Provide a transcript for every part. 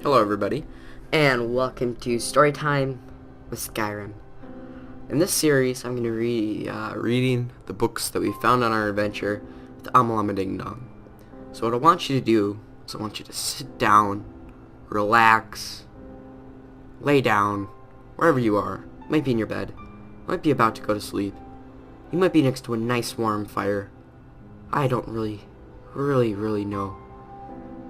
Hello everybody, and welcome to Storytime with Skyrim. In this series, I'm going to be reading the books that we found on our adventure with amalamadindong. So what I want you to do is I want you to sit down, relax, lay down, wherever you are. You might be in your bed, you might be about to go to sleep, you might be next to a nice warm fire. I don't really know,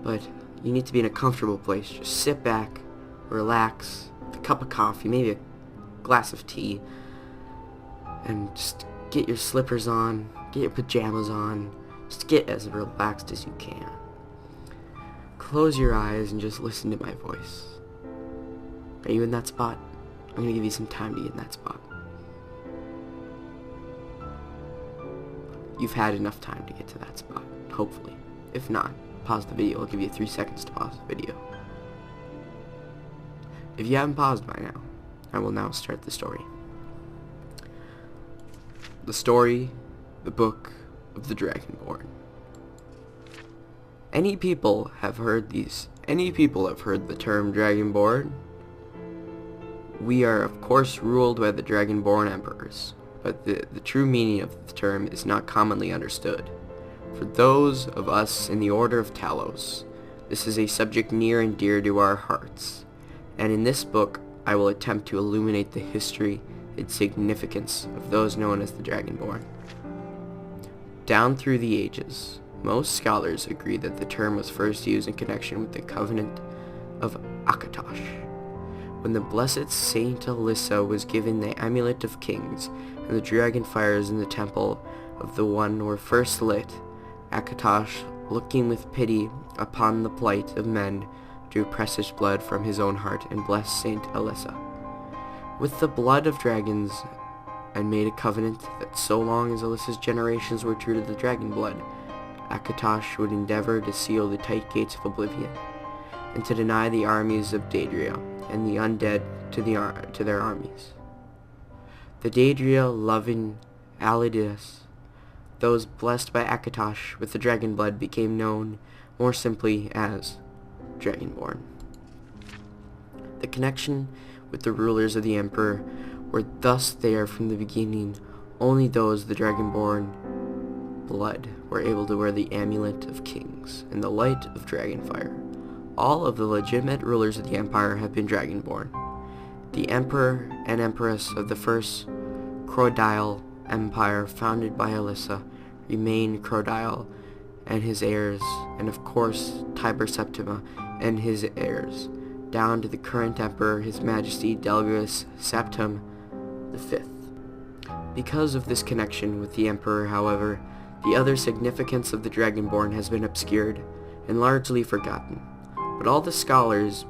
but you need to be in a comfortable place. Just sit back, relax, with a cup of coffee, maybe a glass of tea, and just get your slippers on, get your pajamas on, just get as relaxed as you can. Close your eyes and just listen to my voice. Are you in that spot? I'm going to give you some time to get in that spot. You've had enough time to get to that spot, hopefully. If not, pause the video. I'll give you 3 seconds to pause the video. If you haven't paused by now, I will now start the story. The story, the book of the dragonborn. Any people have heard the term dragonborn? We are of course ruled by the dragonborn emperors, but the true meaning of the term is not commonly understood. For those of us in the Order of Talos, this is a subject near and dear to our hearts, and in this book I will attempt to illuminate the history and significance of those known as the Dragonborn. Down through the ages, most scholars agree that the term was first used in connection with the Covenant of Akatosh, when the blessed Saint Alyssa was given the Amulet of Kings, and the dragon fires in the Temple of the One were first lit. Akatosh, looking with pity upon the plight of men, drew precious blood from his own heart and blessed Saint Alyssa with the blood of dragons, and made a covenant that so long as Alyssa's generations were true to the dragon blood, Akatosh would endeavor to seal the tight gates of oblivion, and to deny the armies of Daedria and the undead to their armies. The Daedria, loving Alidas, those blessed by Akatosh with the dragon blood, became known more simply as Dragonborn. The connection with the rulers of the Emperor were thus there from the beginning. Only those of the Dragonborn blood were able to wear the Amulet of Kings and the light of Dragonfire. All of the legitimate rulers of the Empire have been Dragonborn. The Emperor and Empress of the first Crocodile Empire, founded by Alyssa, remain Crocodile and his heirs, and of course Tiber Septima and his heirs, down to the current Emperor, His Majesty Delgus Septim V. Because of this connection with the Emperor, however, the other significance of the Dragonborn has been obscured and largely forgotten. But all the scholars,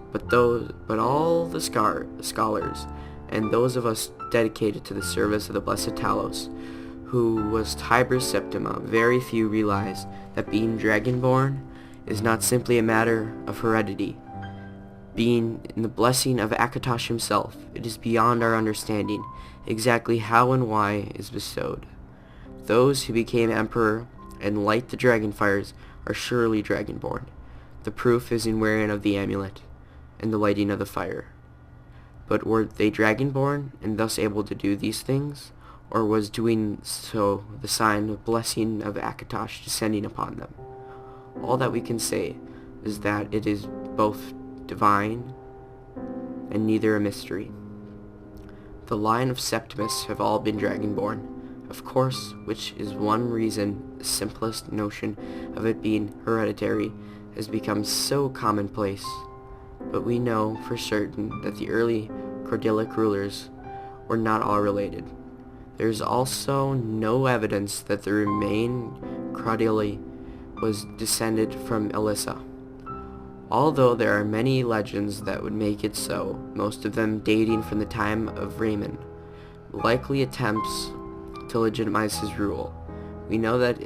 and those of us dedicated to the service of the blessed Talos, who was Tiber Septima, very few realize that being Dragonborn is not simply a matter of heredity. Being in the blessing of Akatosh himself, it is beyond our understanding exactly how and why is bestowed. Those who became Emperor and light the Dragonfires are surely Dragonborn. The proof is in wearing of the amulet and the lighting of the fire. But were they Dragonborn and thus able to do these things, or was doing so the sign of blessing of Akatosh descending upon them? All that we can say is that it is both divine and neither a mystery. The line of Septimus have all been Dragonborn, of course, which is one reason the simplest notion of it being hereditary has become so commonplace. But we know for certain that the early Cordillic rulers were not all related. There is also no evidence that the remaining Cordilli was descended from Alyssa. Although there are many legends that would make it so, most of them dating from the time of Raymond, likely attempts to legitimize his rule. We know that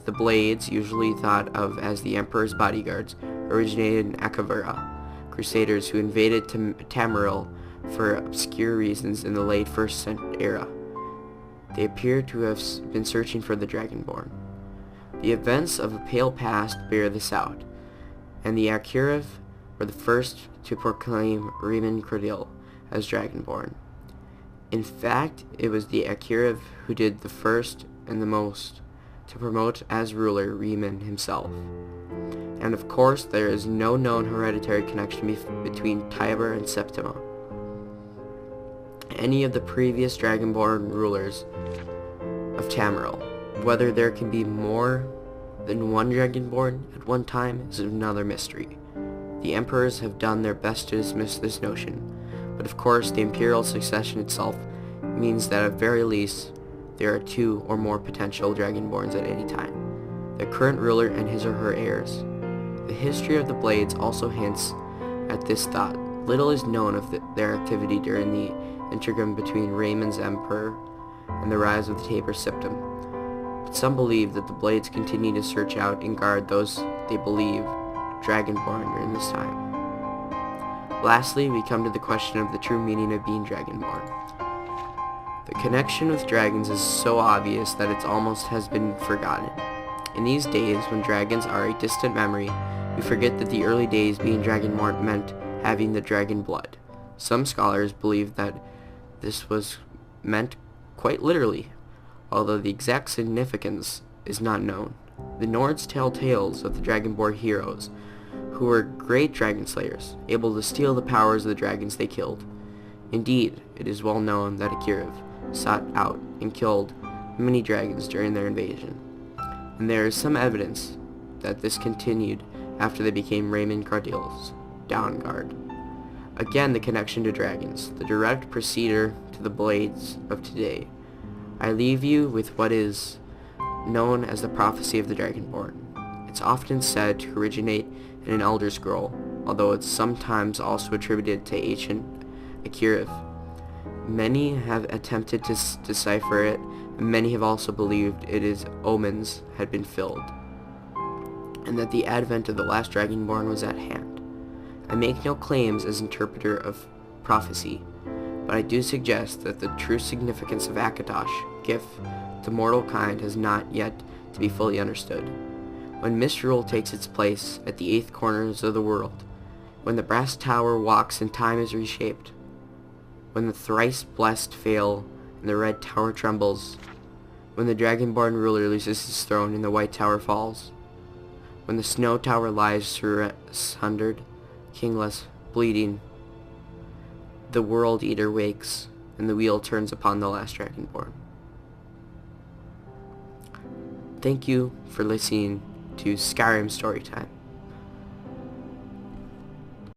the Blades, usually thought of as the Emperor's bodyguards, originated in Akavura, crusaders who invaded Tamriel for obscure reasons in the late 1st era. They appear to have been searching for the Dragonborn. The events of a pale past bear this out, and the accurate were the first to proclaim Riemann Crodil as dragonborn. In fact, it was the Akirav who did the first and the most to promote as ruler Riemann himself. And of course, there is no known hereditary connection between Tiber and Septima. Any of the previous dragonborn rulers of Tamriel, whether there can be more than one dragonborn at one time is another mystery. The emperors have done their best to dismiss this notion, but of course the imperial succession itself means that at very least there are 2 or more potential dragonborns at any time, the current ruler and his or her heirs. The history of the Blades also hints at this thought. Little is known of their activity during the interregnum between Raymond's emperor and the rise of the Tabor Septim, but some believe that the Blades continue to search out and guard those they believe dragonborn during this time. Lastly, we come to the question of the true meaning of being dragonborn. The connection with dragons is so obvious that it almost has been forgotten. In these days, when dragons are a distant memory, we forget that the early days being dragonborn meant having the dragon blood. Some scholars believe that this was meant quite literally, although the exact significance is not known. The Nords tell tales of the dragonborn heroes, who were great dragon slayers, able to steal the powers of the dragons they killed. Indeed, it is well known that Akirav sought out and killed many dragons during their invasion, and there is some evidence that this continued after they became Riemann Crodil's Downguard. Again, the connection to dragons, the direct preceder to the Blades of today. I leave you with what is known as the prophecy of the Dragonborn. It's often said to originate in an Elder Scroll, although it's sometimes also attributed to ancient Akirav. Many have attempted to decipher it, and many have also believed its omens had been filled, and that the advent of the last Dragonborn was at hand. I make no claims as interpreter of prophecy, but I do suggest that the true significance of Akatosh, gift to mortal kind, has not yet to be fully understood. When misrule takes its place at the 8 corners of the world, when the brass tower walks and time is reshaped, when the thrice blessed fail and the red tower trembles, when the dragonborn ruler loses his throne and the white tower falls, when the snow tower lies sundered, kingless, bleeding, the world eater wakes, and the wheel turns upon the last dragonborn. Thank you for listening to Skyrim Storytime.